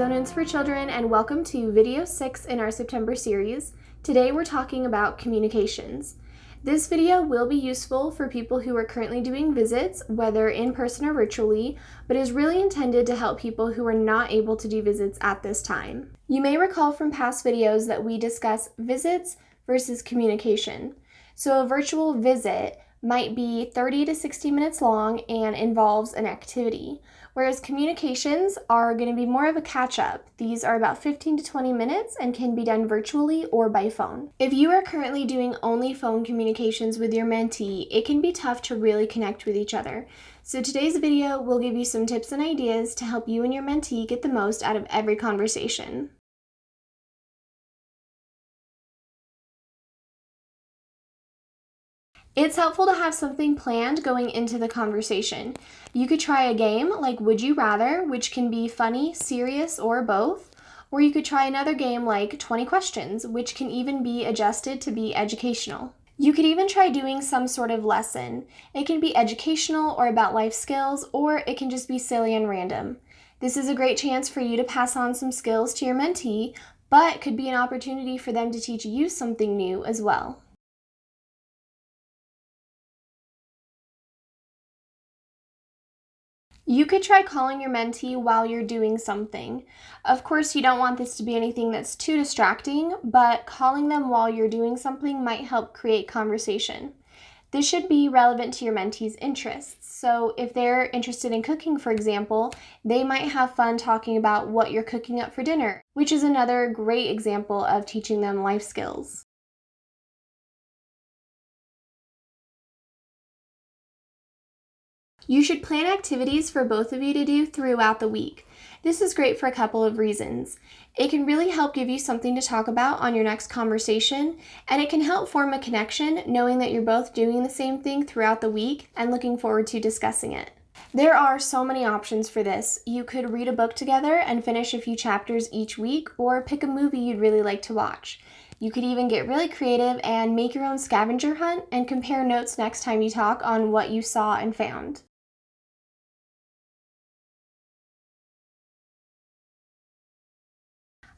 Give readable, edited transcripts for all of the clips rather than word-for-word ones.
Arizonans for Children, and welcome to video 6 in our September series. Today we're talking about communications. This video will be useful for people who are currently doing visits, whether in person or virtually, but is really intended to help people who are not able to do visits at this time. You may recall from past videos that we discuss visits versus communication. So a virtual visit might be 30 to 60 minutes long and involves an activity, whereas communications are going to be more of a catch-up. These are about 15 to 20 minutes and can be done virtually or by phone. If you are currently doing only phone communications with your mentee, it can be tough to really connect with each other. So today's video will give you some tips and ideas to help you and your mentee get the most out of every conversation. It's helpful to have something planned going into the conversation. You could try a game like Would You Rather, which can be funny, serious, or both. Or you could try another game like 20 Questions, which can even be adjusted to be educational. You could even try doing some sort of lesson. It can be educational or about life skills, or it can just be silly and random. This is a great chance for you to pass on some skills to your mentee, but could be an opportunity for them to teach you something new as well. You could try calling your mentee while you're doing something. Of course, you don't want this to be anything that's too distracting, but calling them while you're doing something might help create conversation. This should be relevant to your mentee's interests. So if they're interested in cooking, for example, they might have fun talking about what you're cooking up for dinner, which is another great example of teaching them life skills. You should plan activities for both of you to do throughout the week. This is great for a couple of reasons. It can really help give you something to talk about on your next conversation, and it can help form a connection knowing that you're both doing the same thing throughout the week and looking forward to discussing it. There are so many options for this. You could read a book together and finish a few chapters each week, or pick a movie you'd really like to watch. You could even get really creative and make your own scavenger hunt and compare notes next time you talk on what you saw and found.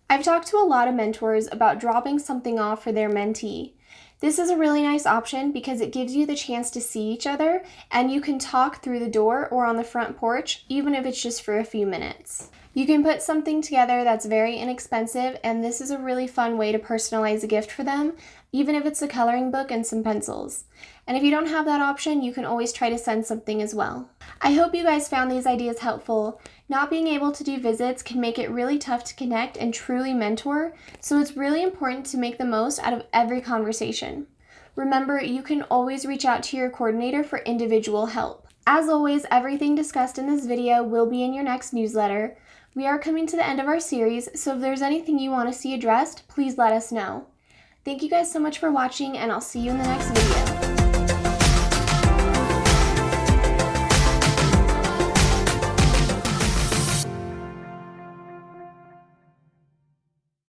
I've talked to a lot of mentors about dropping something off for their mentee. This is a really nice option because it gives you the chance to see each other and you can talk through the door or on the front porch, even if it's just for a few minutes. You can put something together that's very inexpensive, and this is a really fun way to personalize a gift for them, even if it's a coloring book and some pencils. And if you don't have that option, you can always try to send something as well. I hope you guys found these ideas helpful. Not being able to do visits can make it really tough to connect and truly mentor, so it's really important to make the most out of every conversation. Remember, you can always reach out to your coordinator for individual help. As always, everything discussed in this video will be in your next newsletter. We are coming to the end of our series, so if there's anything you want to see addressed, please let us know. Thank you guys so much for watching, and I'll see you in the next video.